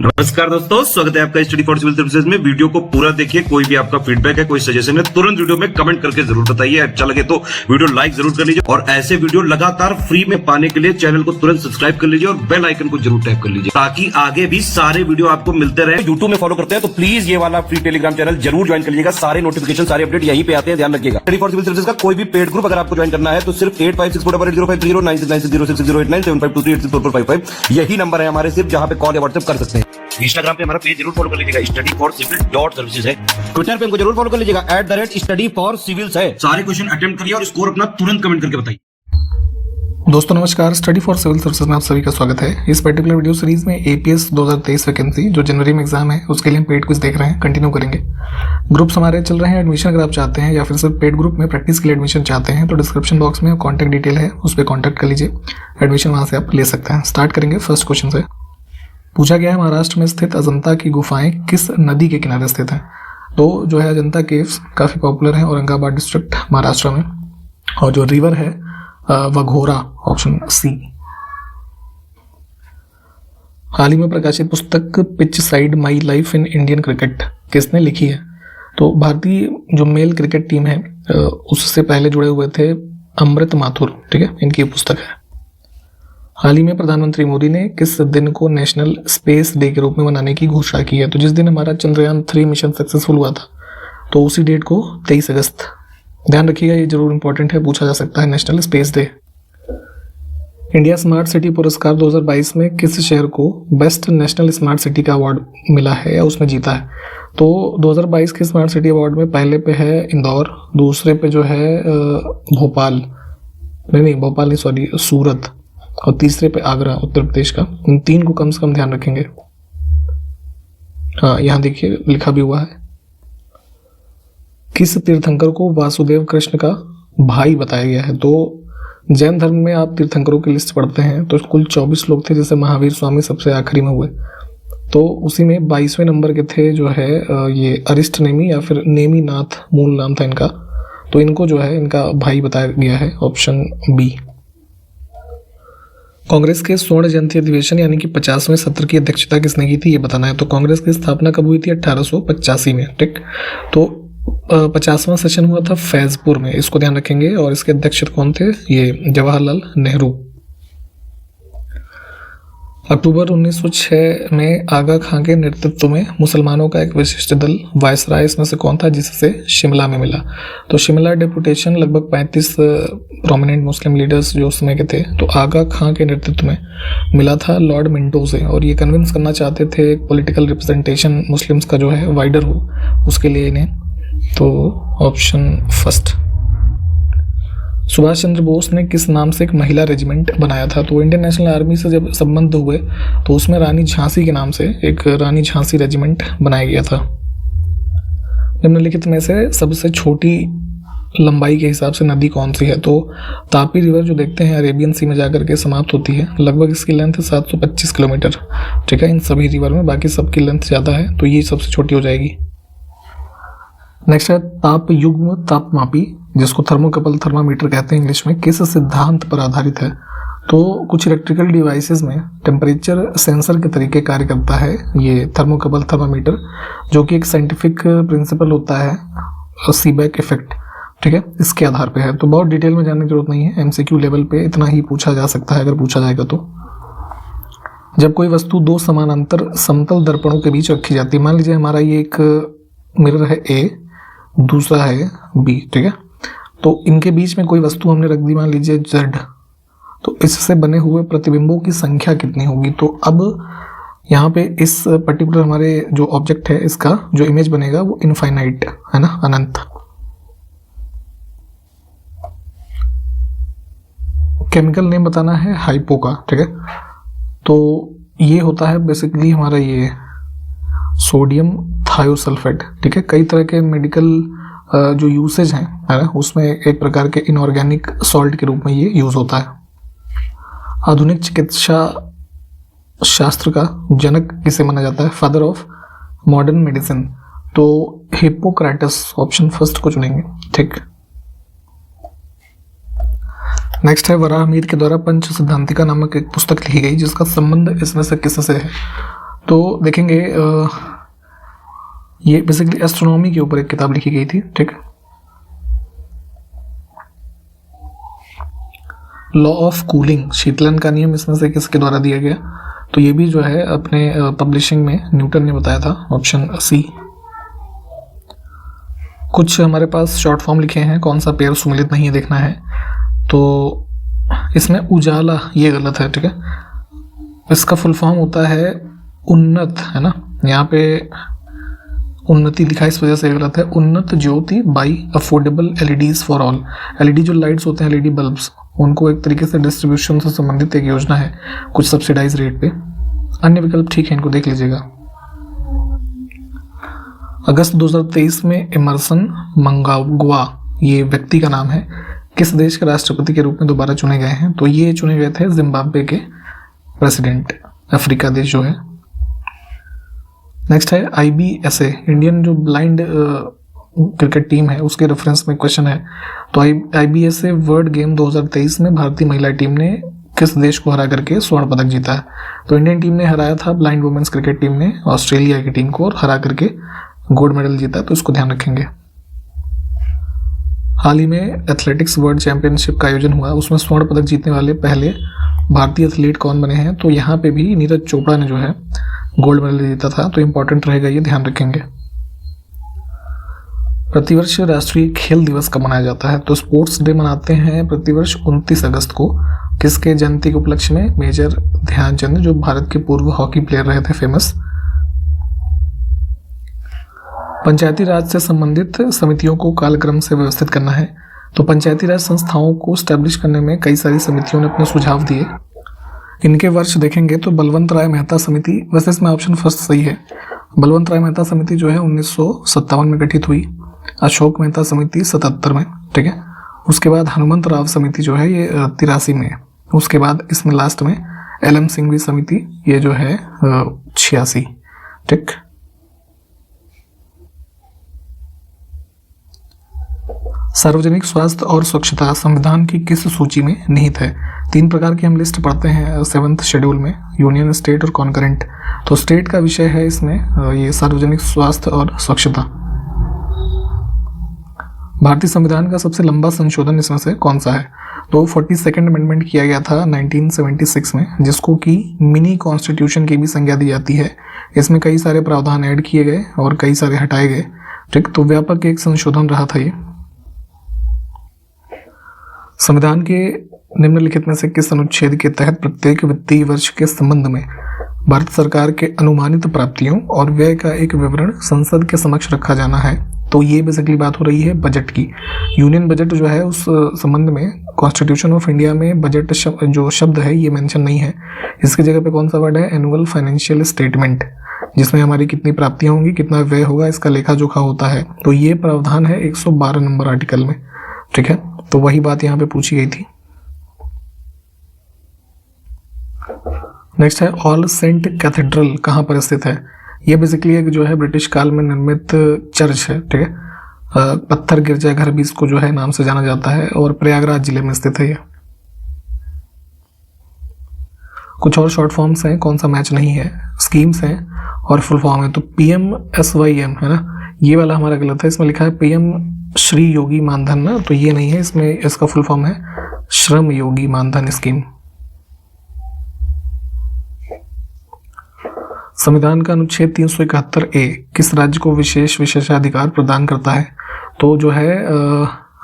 नमस्कार दोस्तों, स्वागत है आपका स्टडी फॉर सिविल सर्विसेज में। वीडियो को पूरा देखिए। कोई भी आपका फीडबैक है, कोई सजेशन है, तुरंत वीडियो में कमेंट करके जरूर बताइए। अच्छा लगे तो वीडियो लाइक जरूर कर लीजिए और ऐसे वीडियो लगातार फ्री में पाने के लिए चैनल को तुरंत सब्सक्राइब कर लीजिए और बेल आइकन को जरूर टैप कर लीजिए ताकि आगे भी सारे वीडियो आपको मिलते रहे। यूट्यूब में फॉलो करते हैं तो प्लीज ये वाला फ्री टेलीग्राम चैनल जरूर ज्वाइन कर लीजिएगा। सारे नोटिफिकेशन, सारे अपडेट यहीं पे आते हैं, ध्यान रखिएगा। स्टडी फॉर सिविल सर्विसेज का कोई भी पेड ग्रुप अगर आपको ज्वाइन करना है तो सिर्फ 856480560660897523864455 यही नंबर है हमारे, सिर्फ जहां पे कॉल या व्हाट्सएप कर सकते हैं। इंस्टाग्राम पे हमारा पेज जरूर फॉलो कर लीजिएगा, studyforcivil.services है। ट्विटर पे हमको जरूर फॉलो कर लीजिएगा, @studyforcivils है। सारे क्वेश्चन अटेम्प्ट करिए और स्कोर अपना तुरंत कमेंट करके बताइए। दोस्तों नमस्कार, स्टडी फॉर सिविल सर्विसेज में आप सभी का स्वागत है। इस पर्टिकुलर वीडियो सीरीज में एपीएस 2023 वैकेंसी जो जनवरी में एग्जाम है उसके लिए हम पेड क्विज देख रहे हैं, कंटिन्यू करेंगे। ग्रुप्स हमारे चल रहे हैं। एडमिशन अगर आप चाहते हैं या फिर सिर्फ पेड ग्रुप में प्रैक्टिस के लिए एडमिशन चाहते हैं तो डिस्क्रिप्शन बॉक्स में कॉन्टैक्ट डिटेल है, उस पर कॉन्टैक्ट कर लीजिए। एडमिशन वहाँ से आप ले सकते हैं। स्टार्ट करेंगे फर्स्ट क्वेश्चन से। पूछा गया है महाराष्ट्र में स्थित अजंता की गुफाएं किस नदी के किनारे स्थित हैं। तो जो है अजंता केव्स काफ़ी पॉपुलर है औरंगाबाद डिस्ट्रिक्ट महाराष्ट्र में, और जो रिवर है वघोरा, ऑप्शन सी। हाल ही में प्रकाशित पुस्तक pitch side my life in Indian cricket किसने लिखी है। तो भारतीय जो मेल क्रिकेट टीम है उससे पहले जुड़े हुए थे अमृत माथुर, ठीक है, इनकी पुस्तक है। हाल ही में प्रधानमंत्री मोदी ने किस दिन को नेशनल स्पेस डे के रूप में मनाने की घोषणा की है। तो जिस दिन हमारा चंद्रयान 3 मिशन सक्सेसफुल हुआ था तो उसी डेट को 23 अगस्त। ध्यान रखिएगा, ये जरूर इंपॉर्टेंट है, पूछा जा सकता है national space day. India smart city पुरस्कार 2022 में किस शहर को बेस्ट नेशनल स्मार्ट सिटी का अवार्ड मिला है या उसमें जीता है। तो 2022 के स्मार्ट सिटी अवार्ड में पहले पे है इंदौर, दूसरे पे जो है भोपाल नहीं सॉरी सूरत, और तीसरे पे आगरा उत्तर प्रदेश का। इन तीन को कम से कम ध्यान रखेंगे। हाँ, यहाँ देखिए लिखा भी हुआ है। किस तीर्थंकर को वासुदेव कृष्ण का भाई बताया गया है। तो जैन धर्म में आप तीर्थंकरों की लिस्ट पढ़ते हैं तो कुल 24 लोग थे, जैसे महावीर स्वामी सबसे आखिरी में हुए। तो उसी में 22वें नंबर के थे जो है ये अरिष्ट नेमी या फिर नेमी नाथ मूल नाम था इनका। तो इनको जो है इनका भाई बताया गया है, ऑप्शन बी। कांग्रेस के स्वर्ण जयंती अधिवेशन यानी कि 50वें सत्र की अध्यक्षता किसने की थी, ये बताना है। तो कांग्रेस की स्थापना कब हुई थी, 1885 में, ठीक। तो 50वां सेशन हुआ था फैजपुर में, इसको ध्यान रखेंगे। और इसके अध्यक्ष कौन थे, ये जवाहरलाल नेहरू। अक्टूबर 1906 में आगा खां के नेतृत्व में मुसलमानों का एक विशिष्ट दल वायसराय इसमें से कौन था जिससे शिमला में मिला। तो शिमला डेपुटेशन लगभग 35 प्रोमिनेंट मुस्लिम लीडर्स जो उस समय के थे, तो आगा खां के नेतृत्व में मिला था लॉर्ड मिंटो से। और ये कन्विंस करना चाहते थे एक पॉलिटिकल रिप्रेजेंटेशन मुस्लिम्स का जो है वाइडर हो, उसके लिए इन्हें। तो ऑप्शन फर्स्ट। सुभाष चंद्र बोस ने किस नाम से एक महिला रेजिमेंट बनाया था। तो इंडियन नेशनल आर्मी से जब संबंध हुए तो उसमें रानी झांसी के नाम से एक रानी झांसी रेजिमेंट बनाया गया था। निम्नलिखित में से सबसे छोटी लंबाई के हिसाब से नदी कौन सी है। तो तापी रिवर जो देखते हैं अरेबियन सी में जाकर के समाप्त होती है, लगभग इसकी लेंथ 725 किलोमीटर, ठीक है, इन सभी रिवर में। बाकी सबकी लेंथ ज़्यादा है, तो ये सबसे छोटी हो जाएगी। नेक्स्ट है ताप युग्म तापमापी, जिसको थर्मोकपल थर्मामीटर कहते हैं इंग्लिश में, किस सिद्धांत पर आधारित है। तो कुछ इलेक्ट्रिकल डिवाइसेस में टेम्परेचर सेंसर के तरीके कार्य करता है ये थर्मोकपल थर्मामीटर, जो कि एक साइंटिफिक प्रिंसिपल होता है सीबेक इफेक्ट, ठीक है, इसके आधार पे है। तो बहुत डिटेल में जानने की जरूरत नहीं है, एमसीक्यू लेवल पे इतना ही पूछा जा सकता है अगर पूछा जाएगा तो। जब कोई वस्तु दो समानांतर समतल दर्पणों के बीच रखी जाती है, मान लीजिए हमारा ये एक मिरर है ए, दूसरा है बी, ठीक है, तो इनके बीच में कोई वस्तु हमने रख दी, मान लीजिए जेड, तो इससे बने हुए प्रतिबिंबों की संख्या कितनी होगी। तो अब यहाँ पे इस पर्टिकुलर हमारे जो ऑब्जेक्ट है इसका जो इमेज बनेगा वो इनफाइनाइट है ना, अनंत। केमिकल नेम बताना है हाइपो का, ठीक है। तो ये होता है बेसिकली हमारा ये सोडियम थायोसल्फेट, ठीक है। कई तरह के मेडिकल जो यूसेज हैं है ना, उसमें एक प्रकार के इनऑर्गेनिक सॉल्ट के रूप में ये यूज होता है। आधुनिक चिकित्सा शास्त्र का जनक किसे माना जाता है, फादर ऑफ मॉडर्न मेडिसिन। तो हिप्पोक्रेटस, ऑप्शन फर्स्ट को चुनेंगे, ठीक। नेक्स्ट है वराहमिहिर के द्वारा पंच सिद्धांतिका नामक एक पुस्तक लिखी गई जिसका संबंध इसमें से किससे है। तो देखेंगे ये बेसिकली एस्ट्रोनॉमी के ऊपर एक किताब लिखी गई थी, ठीक। लॉ ऑफ कूलिंग, शीतलन का नियम इसमें से किसके द्वारा दिया गया? तो ये भी जो है अपने पब्लिशिंग में न्यूटन ने बताया था, ऑप्शन सी। कुछ हमारे पास शॉर्ट फॉर्म लिखे हैं, कौन सा पेयर सुमेलित नहीं है देखना है। तो इसमें उजाला ये गलत है, ठीक है। इसका फुल फॉर्म होता है उन्नत, है ना, यहाँ पे उन्नति लिखा है इस वजह से गलत है। Unnat Jyoti by affordable LEDs for all. LED जो लाइट्स होते हैं, एलईडी बल्ब्स, उनको एक तरीके से डिस्ट्रीब्यूशन से संबंधित एक योजना है कुछ सब्सिडाइज रेट पे। अन्य विकल्प ठीक है, इनको देख लीजिएगा। अगस्त 2023 में इमर्सन मंगागुआ, ये व्यक्ति का नाम है, किस देश के राष्ट्रपति के रूप में दोबारा चुने गए हैं? तो ये चुने गए थे जिम्बाब्वे के प्रेसिडेंट, अफ्रीका देश जो है। नेक्स्ट है IBSA, इंडियन जो ब्लाइंड क्रिकेट टीम है उसके रेफरेंस में क्वेश्चन है। तो IBSA वर्ल्ड गेम 2023 में भारतीय महिला टीम ने किस देश को हरा करके स्वर्ण पदक जीता है? तो इंडियन टीम ने हराया था ब्लाइंड वुमेन्स क्रिकेट टीम ने ऑस्ट्रेलिया की टीम को और हरा करके गोल्ड मेडल जीता, तो इसको ध्यान रखेंगे। हाल ही में एथलेटिक्स वर्ल्ड चैंपियनशिप का आयोजन हुआ, उसमें स्वर्ण पदक जीतने वाले पहले भारतीय एथलीट कौन बने हैं? तो यहाँ पे भी नीरज चोपड़ा ने जो है गोल्ड मेडल जीता था, तो इंपॉर्टेंट रहेगा, ये ध्यान रखेंगे। प्रतिवर्ष राष्ट्रीय खेल दिवस कब मनाया जाता है? तो स्पोर्ट्स डे मनाते हैं प्रतिवर्ष 29 अगस्त को। किसके जयंती के उपलक्ष्य में? मेजर ध्यानचंद, जो भारत के पूर्व हॉकी प्लेयर रहे थे, फेमस। पंचायती राज से संबंधित समितियों को कालक्रम से व्यवस्थित करना है। तो पंचायती राज संस्थाओं को स्टैब्लिश करने में कई सारी समितियों ने अपने सुझाव दिए। इनके वर्ष देखेंगे तो बलवंत राय मेहता समिति, वैसे इसमें ऑप्शन फर्स्ट सही है। बलवंत राय मेहता समिति जो है 1957 में गठित हुई, अशोक मेहता समिति 77 में, ठीक है। उसके बाद हनुमंत राव समिति जो है ये 83 में। उसके बाद इसमें लास्ट में LM सिंघवी समिति, ये जो है 86, ठीक। सार्वजनिक स्वास्थ्य और स्वच्छता संविधान की किस सूची में निहित है? 3 प्रकार की हम लिस्ट पढ़ते हैं 7th शेड्यूल में, यूनियन, स्टेट और कॉन्करेंट। तो स्टेट का विषय है इसमें ये सार्वजनिक स्वास्थ्य और स्वच्छता। भारतीय संविधान का सबसे लंबा संशोधन इसमें से कौन सा है? तो 42nd अमेंडमेंट किया गया था 1976 में, जिसको कि मिनी कॉन्स्टिट्यूशन की भी संज्ञा दी जाती है। इसमें कई सारे प्रावधान ऐड किए गए और कई सारे हटाए गए, ठीक। तो व्यापक एक संशोधन रहा था ये। संविधान के निम्नलिखित में से किस अनुच्छेद के तहत प्रत्येक वित्तीय वर्ष के संबंध में भारत सरकार के अनुमानित प्राप्तियों और व्यय का एक विवरण संसद के समक्ष रखा जाना है? तो ये बेसिकली बात हो रही है बजट की। यूनियन बजट जो है उस संबंध में कॉन्स्टिट्यूशन ऑफ इंडिया में बजट जो शब्द है ये मेंशन नहीं है। इसकी जगह पे कौन सा वर्ड है? एनुअल फाइनेंशियल स्टेटमेंट, जिसमें हमारी कितनी प्राप्तियां होंगी, कितना व्यय होगा, इसका लेखा जोखा होता है। तो ये प्रावधान है 112 नंबर आर्टिकल में, ठीक है। तो वही बात यहाँ पे पूछी गई थी। नेक्स्ट है ऑल सेंट कैथेड्रल कहाँ पर स्थित है? ये बेसिकली एक जो है ब्रिटिश काल में निर्मित चर्च है, ठीक है। पत्थर गिरजाघर भी इसको जो है नाम से जाना जाता है और प्रयागराज जिले में स्थित है ये। कुछ और शॉर्ट फॉर्म्स हैं, कौन सा मैच नहीं है, स्कीम्स हैं और फुल फॉर्म है। तो PMSYM है ना, ये वाला हमारा गलत है। इसमें लिखा है PM श्री योगी मानधन ना, तो ये नहीं है, इसमें इसका फुल फॉर्म है श्रम योगी मानधन स्कीम। संविधान का अनुच्छेद 371A किस राज्य को विशेष विशेषाधिकार प्रदान करता है? तो जो है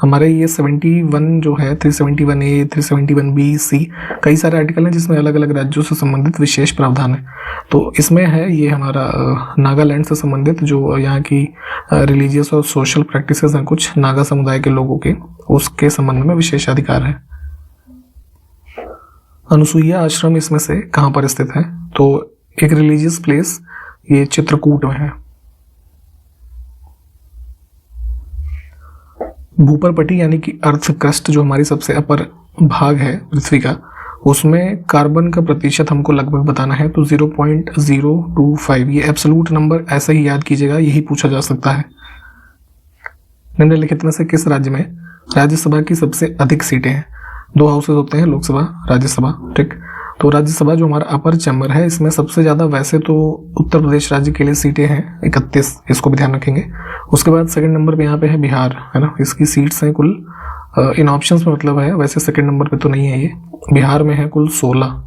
हमारे ये 71 जो है 371A, 371B, C, कई सारे आर्टिकल हैं जिसमें अलग अलग राज्यों से संबंधित विशेष प्रावधान है। तो इसमें है ये हमारा नागालैंड से संबंधित जो यहाँ की रिलीजियस और सोशल प्रैक्टिसेस हैं कुछ नागा समुदाय के लोगों के, उसके संबंध में विशेषाधिकार है। अनुसुईया आश्रम इसमें से कहाँ पर स्थित है? तो एक रिलीजियस प्लेस ये चित्रकूट में है। भूपरपटी यानी कि अर्थ क्रस्ट जो हमारी सबसे अपर भाग है पृथ्वी का, उसमें कार्बन का प्रतिशत हमको लगभग बताना है। तो 0.025, ये एब्सोल्यूट नंबर ऐसे ही याद कीजिएगा, यही पूछा जा सकता है। निम्नलिखित में से किस राज्य में राज्यसभा की सबसे अधिक सीटें हैं? 2 हाउसेज होते हैं, लोकसभा, राज्यसभा, ठीक। तो राज्यसभा जो हमारा अपर चैम्बर है, इसमें सबसे ज़्यादा वैसे तो उत्तर प्रदेश राज्य के लिए सीटें हैं 31, इसको भी ध्यान रखेंगे। उसके बाद सेकंड नंबर पे यहाँ पे है बिहार, है ना, इसकी सीट्स हैं कुल इन ऑप्शंस में मतलब है, वैसे सेकंड नंबर पे तो नहीं है ये। बिहार में है कुल 16।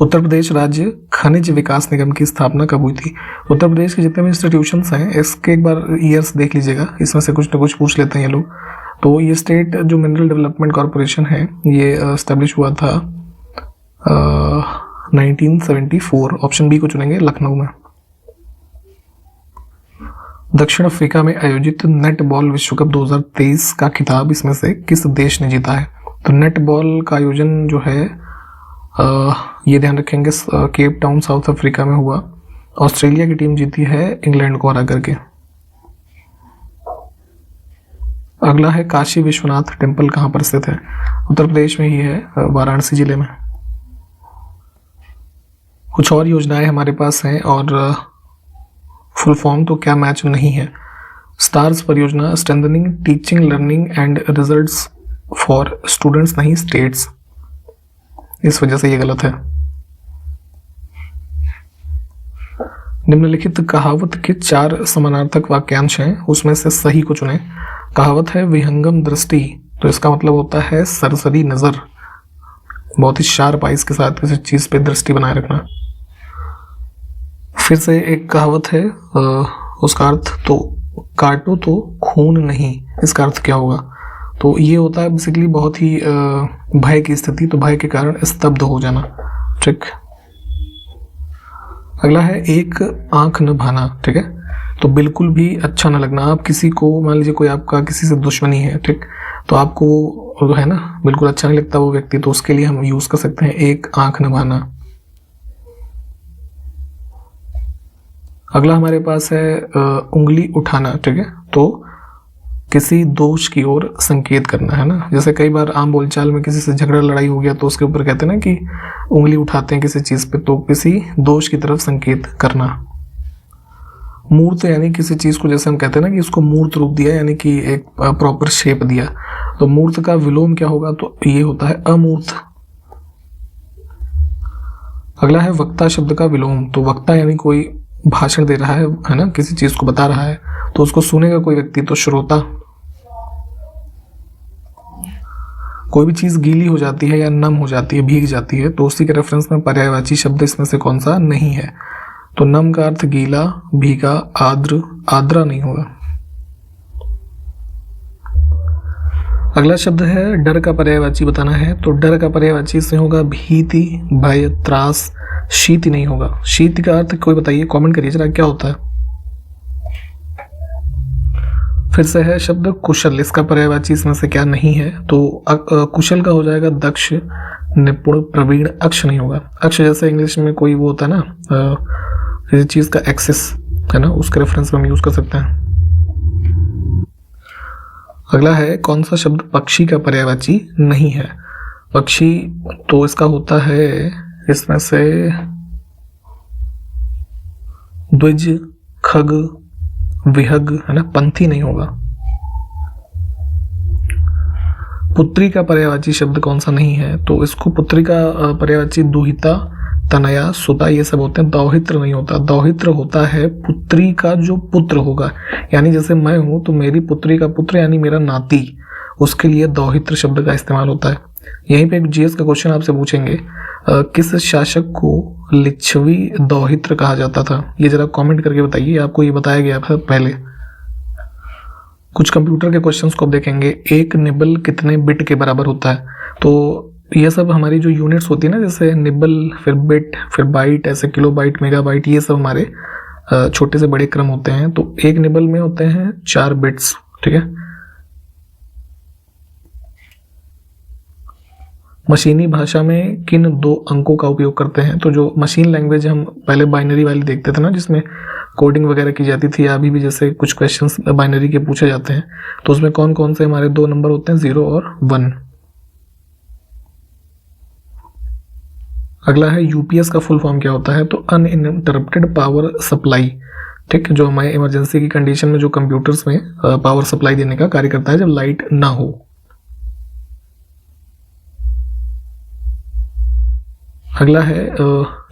उत्तर प्रदेश राज्य खनिज विकास निगम की स्थापना कब हुई थी? उत्तर प्रदेश के जितने भी इंस्टीट्यूशंस हैं इसके एक बार ईयर्स देख लीजिएगा, इसमें से कुछ ना कुछ पूछ लेते हैं ये लोग। तो ये स्टेट जो मिनरल डेवलपमेंट कॉरपोरेशन है ये एस्टेब्लिश हुआ था 1974। ऑप्शन बी को चुनेंगे, लखनऊ में। दक्षिण अफ्रीका में आयोजित नेट बॉल विश्व कप 2023 का खिताब इसमें से किस देश ने जीता है? तो नेट बॉल का आयोजन जो है ये ध्यान रखेंगे केप टाउन साउथ अफ्रीका में हुआ। ऑस्ट्रेलिया की टीम जीती है इंग्लैंड को हरा करके। अगला है काशी विश्वनाथ टेम्पल कहाँ पर स्थित है? उत्तर प्रदेश में ही है, वाराणसी जिले में। कुछ और योजनाएं हमारे पास हैं और फुल फॉर्म तो क्या मैच नहीं है। स्टार्स परियोजना strengthening teaching learning and results for students, नहीं स्टेट्स, इस वजह से ये गलत है। निम्नलिखित कहावत के 4 समानार्थक वाक्यांश हैं, उसमें से सही को चुनें। कहावत है विहंगम दृष्टि, तो इसका मतलब होता है सरसरी नजर, बहुत ही शार्प आइज के साथ किसी चीज पे दृष्टि बनाए रखना। फिर से एक कहावत है उसका अर्थ तो काटो तो खून नहीं, इसका अर्थ क्या होगा? तो ये होता है बेसिकली बहुत ही भय की स्थिति, तो भय के कारण स्तब्ध हो जाना। ठीक। अगला है एक आंख न भाना, ठीक है, तो बिल्कुल भी अच्छा न लगना। आप किसी को, मान लीजिए कोई आपका किसी से दुश्मनी है, ठीक, तो आपको वो है ना बिल्कुल अच्छा नहीं लगता वो व्यक्ति, तो उसके लिए हम यूज कर सकते हैं एक आंख न भाना। अगला हमारे पास है उंगली उठाना, ठीक है, तो किसी दोष की ओर संकेत करना, है ना। जैसे कई बार आम बोलचाल में किसी से झगड़ा लड़ाई हो गया तो उसके ऊपर कहते हैं ना कि उंगली उठाते हैं किसी चीज पे, तो किसी दोष की तरफ संकेत करना। मूर्त यानी किसी चीज को, जैसे हम कहते हैं ना कि इसको मूर्त रूप दिया, यानी कि एक प्रॉपर शेप दिया, तो मूर्त का विलोम क्या होगा? तो ये होता है अमूर्त। अगला है वक्ता शब्द का विलोम, तो वक्ता यानी कोई भाषण दे रहा है ना, किसी चीज को बता रहा है, तो उसको सुनेगा कोई व्यक्ति, तो श्रोता। कोई भी चीज गीली हो जाती है या नम हो जाती है, भीग जाती है, तो उसी के रेफरेंस में पर्यायवाची शब्द इसमें से कौन सा नहीं है? तो नम का अर्थ गीला, भीगा, आर्द्र, आर्द्रा नहीं होगा। अगला शब्द है डर का पर्यायवाची बताना है, तो डर का पर्यायवाची इसमें होगा भीति, भय, त्रास, शीत नहीं होगा। शीत का अर्थ कोई बताइए, कमेंट करिए जरा क्या होता है। फिर से है शब्द कुशल, इसका पर्यायवाची इसमें से क्या नहीं है? तो कुशल का हो जाएगा दक्ष, निपुण, प्रवीण। अक्ष नहीं होगा। अक्ष जैसे इंग्लिश में कोई वो होता है ना किसी चीज का एक्सेस, है ना, उसके रेफरेंस में हम यूज कर सकते हैं। अगला है कौन सा शब्द पक्षी का पर्यायवाची नहीं है? पक्षी तो इसका होता है इसमें से द्विज, खग, विहग, है ना, पंथी नहीं होगा। पुत्री का पर्यायवाची शब्द कौन सा नहीं है? तो इसको पुत्री का पर्यायवाची दुहिता, तनया, सुता, ये सब होते हैं। दौहित्र नहीं होता। दौहित्र होता है पुत्री का जो पुत्र होगा, यानी जैसे मैं हूं तो मेरी पुत्री का पुत्र यानी मेरा नाती, उसके लिए दौहित्र शब्द का इस्तेमाल होता है। यहीं पे एक जीएस का क्वेश्चन आपसे पूछेंगे, किस शासक को लिच्छवी दौहित्र कहा जाता था? ये जरा कमेंट करके बताइए, आपको ये बताया गया था पहले। कुछ कंप्यूटर के क्वेश्चंस को आप देखेंगे, एक निबल कितने बिट के बराबर होता है? तो ये सब हमारी जो यूनिट्स होती है ना, जैसे निबल, फिर बिट, फिर बाइट, ऐसे किलोबाइट, मेगाबाइट, ये सब हमारे छोटे से बड़े क्रम होते हैं। तो एक निबल में होते हैं 4 बिट्स, ठीक है। मशीनी भाषा में किन 2 अंकों का उपयोग करते हैं? तो जो मशीन लैंग्वेज हम पहले बाइनरी वाली देखते थे ना, जिसमें कोडिंग वगैरह की जाती थी, अभी भी जैसे कुछ क्वेश्चंस बाइनरी के पूछे जाते हैं, तो उसमें कौन कौन से हमारे 2 नंबर होते हैं? 0 और 1। अगला है यूपीएस का फुल फॉर्म क्या होता है? तो अनइंटरप्टेड पावर सप्लाई, ठीक, जो हमारे इमरजेंसी की कंडीशन में जो कंप्यूटर्स में पावर सप्लाई देने का कार्य करता है जब लाइट ना हो। अगला है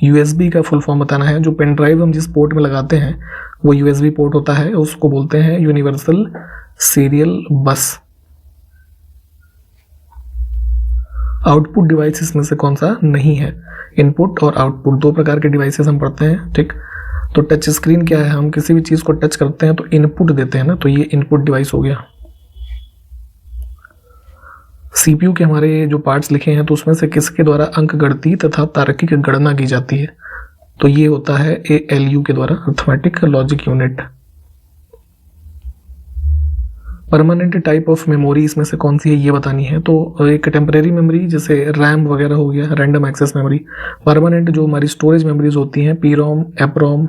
USB का फुल फॉर्म बताना है। जो पेन ड्राइव हम जिस पोर्ट में लगाते हैं वो USB पोर्ट होता है, उसको बोलते हैं यूनिवर्सल सीरियल बस। आउटपुट डिवाइस इसमें से कौन सा नहीं है? इनपुट और आउटपुट दो प्रकार के डिवाइसेस हम पढ़ते हैं, ठीक। तो टच स्क्रीन क्या है? हम किसी भी चीज़ को टच करते हैं तो इनपुट देते हैं ना, तो ये इनपुट डिवाइस हो गया। CPU के हमारे जो पार्ट्स लिखे हैं तो उसमें से किसके द्वारा अंक गणती तथा तार्किक गणना की जाती है? तो ये होता है ALU के द्वारा, arithmetic logic unit. Permanent type of memory इसमें से कौन सी है ये बतानी है। तो एक टेम्परेरी मेमोरी जैसे रैम वगैरह हो गया, रैंडम एक्सेस मेमोरी। परमानेंट जो हमारी स्टोरेज मेमोरीज होती हैं PROM, EPROM,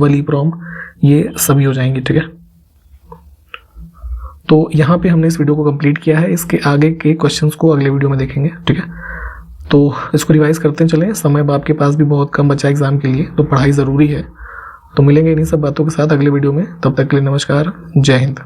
EEPROM, ये सभी हो जाएंगी, ठीक है। तो यहाँ पे हमने इस वीडियो को कंप्लीट किया है। इसके आगे के क्वेश्चंस को अगले वीडियो में देखेंगे, ठीक है। तो इसको रिवाइज करते चलें। समय आपके पास भी बहुत कम बचा एग्जाम के लिए, तो पढ़ाई ज़रूरी है। तो मिलेंगे इन्हीं सब बातों के साथ अगले वीडियो में। तब तक के लिए नमस्कार, जय हिंद।